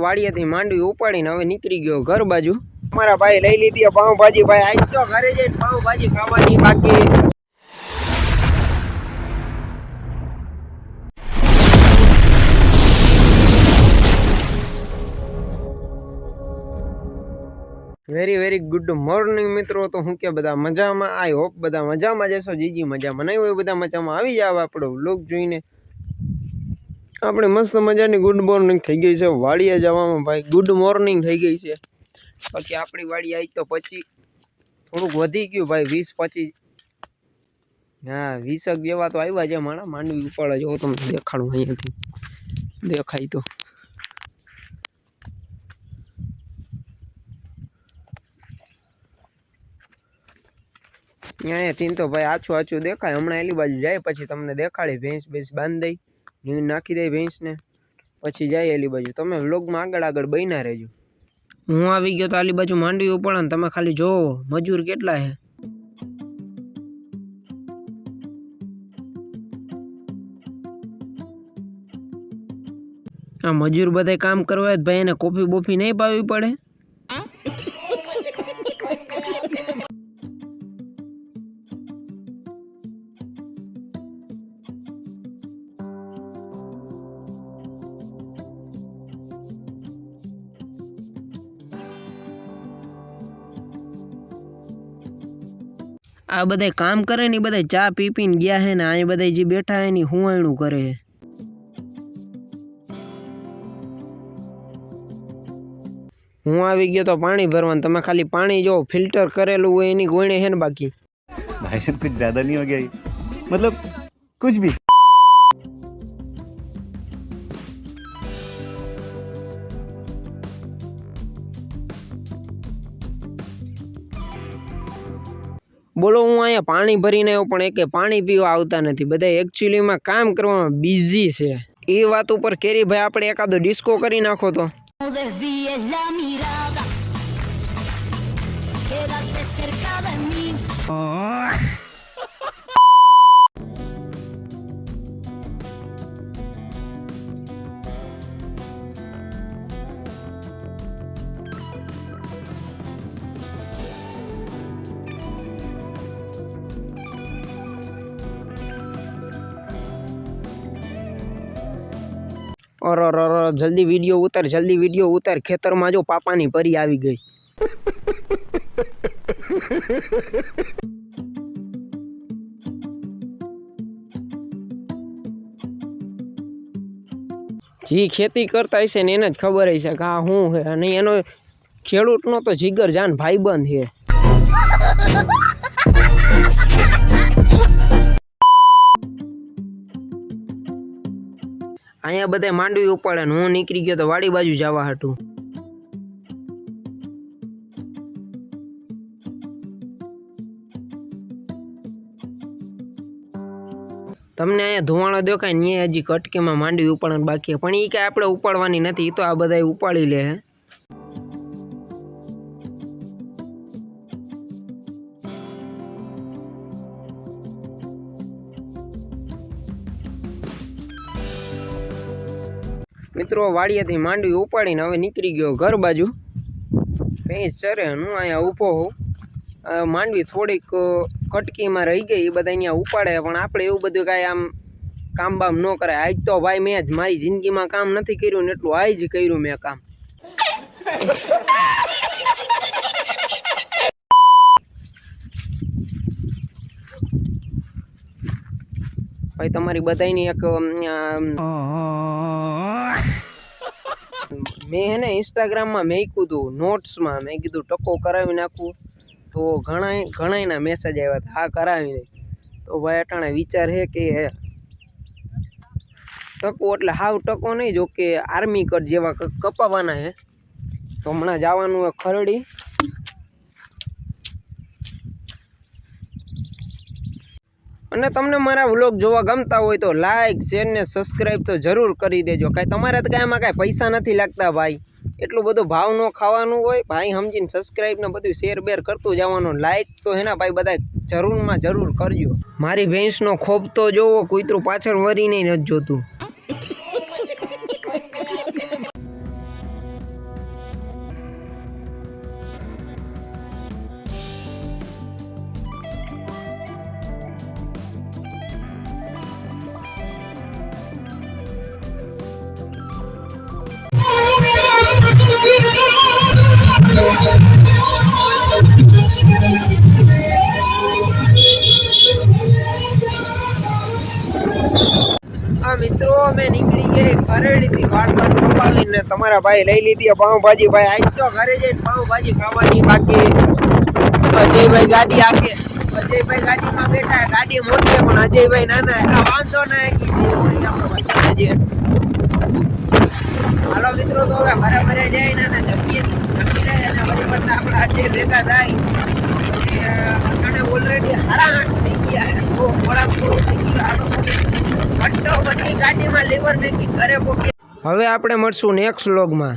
વાડિયાથી માંડવી ઉપાડીને હવે નીકળી ગયો ઘર બાજુ. અમારા ભાઈ લઈ લીધી પાઉંભાજી. ભાઈ આજ તો ઘરે જઈને પાઉંભાજી ખાવાની બાકી. વેરી ગુડ મોર્નિંગ મિત્રો. તો હું કે બધા મજામાં? આઈ હોપ બધા મજામાં જશો. જીજી મજામાં નહીં હોય બધા મજામાં આવી જાવ આપણો વ્લોગ જોઈને. આપણે મસ્ત મજાની ગુડ મોર્નિંગ થઈ ગઈ છે વાડીએ જવામાં. ભાઈ ગુડ મોર્નિંગ થઈ ગઈ છે. બાકી આપણી વાડી આવી તો પછી થોડુંક વધી ગયું ભાઈ, 20-25 હા 20 જેવા તો આવ્યા છે. મારા માંડવી ઉપાડે જો તમને દેખાડું અહીંયાથી દેખાય તો. અહીંયાથી તો ભાઈ આછું દેખાય. હમણાં એલી બાજુ જાય પછી તમને દેખાડી. ભેંસ બાંધી દઈ, નીણ નાખી દઈ ભેંસને, પછી જાય એલી બાજુ. તમે વ્લોગમાં આગળ બન્યા રહેજો. હું આવી ગયો તો આલી બાજુ માંડવી ઉપાડે ને તમે ખાલી જોવો મજૂર કેટલા છે. આ મજૂર બધા કામ કરવા ભાઈ એને કોફી બોફી નહીં પાવી પડે. આ બધા કામ કરે ને બધા ચા પીને ગયા હે ને અહીં બધા જે બેઠા હે ને હુંવાયણું કરે હે. હું આવી ગયો તો પાણી ભરવાનું. તમે ખાલી પાણી જો ફિલ્ટર કરેલું હોય એની ગોણે હે ને બાકી. भाई साहब कुछ ज्यादा नहीं हो गया? मतलब कुछ भी. બોલો હું અહીંયા પાણી ભરીને આવ્યો પણ એકે પાણી પીવા આવતા નથી. બધા એકચ્યુઅલીમાં કામ કરવામાં બિઝી છે. એ વાત ઉપર કેરીભાઈ આપણે એકાદો ડિસ્કો કરી નાખો તો. અર જલ્દી વિડીયો ઉતાર. ખેતરમાં જો પાપાની પરી આવી ગઈ. જી ખેતી કરતા હશે ને એને જ ખબર હશે કે આ શું છે. અને એનો ખેડૂતનો તો જીગર જાન ભાઈબંધ છે. અહીંયા બધા માંડવી ઉપાડે ને હું નીકળી ગયો તો વાડી બાજુ જવા હતું. તમને અહીંયા ધુવાણો દેખાય ને હજી કટકીમાં માંડવી ઉપાડવાનું બાકી. પણ એ કાંઈ આપણે ઉપાડવાની નથી, એ તો આ બધા ઉપાડી લે. મિત્રો વાડિયાથી માંડવી ઉપાડીને હવે નીકળી ગયો ઘર બાજુ. ભેંસ ચરે હું અહીંયા ઊભો હોઉં. માંડવી થોડીક કટકીમાં રહી ગઈ. એ બધા અહીંયા ઉપાડે પણ આપણે એવું બધું કાંઈ આમ કામ બામ ન કરાય. આજ તો ભાઈ મેં જ મારી જિંદગીમાં કામ નથી કર્યું ને એટલું આજ કર્યું મેં કામ. ભાઈ તમારી બધાની એક મેં હે ને ઇન્સ્ટાગ્રામમાં મેક્યું હતું નોટ્સમાં. મેં કીધું ટકો કરાવી નાખું તો ઘણાના મેસેજ આવ્યા હતા હા કરાવી નહીં. તો ભાઈ અટાણે વિચાર છે કે ટકો એટલે હાવ ટકો નહીં, જો કે આર્મી કટ જેવા કપાવાના છે. તો હમણાં જવાનું હોય ખરડી. અને તમને મારા વ્લોગ જોવા ગમતા હોય તો લાઈક શેર ને સબસ્ક્રાઈબ તો જરૂર કરી દેજો. કાંઈ તમારે તો કાંઈ એમાં કાંઈ પૈસા નથી લાગતા ભાઈ. એટલું બધું ભાવ ન ખાવાનું હોય ભાઈ. સમજીને સબસ્ક્રાઈબ ને બધું શેર બેર કરતું જવાનું. લાઈક તો હેના ભાઈ બધા જરૂરમાં જરૂર કરજો. મારી ભેંસનો ખોબ તો જોવો, કૂતરું પાછળ વરીને નથી જોતું. હા મિત્રો, અમે નીકળી ગયા ખરેડીથી વાળ કપાવીને તમારા ભાઈ લઈ લીધી પાઉંભાજી. ભાઈ આજ તો ઘરે જઈને પાઉંભાજી ખાવાની બાકી. અજયભાઈ ગાડી આગે, અજયભાઈ ગાડીમાં બેઠા, ગાડી મોટી છે પણ અજયભાઈ નાના. આ વાંધો નહીં. હાલો મિત્રો, તો હવે ઘરે ઘરે જઈને જમીએ, જમી લઈએ અને વળી પાછા આપણા આજે ભેગા થાય. ઓલરેડી 8:30 થઈ ગયા. તો થોડાક થોડું થઈ ગયું. ગાડીમાં લીવર મેકિંગ ઘરે. હવે આપણે મળશું નેક્સ્ટ વ્લોગમાં.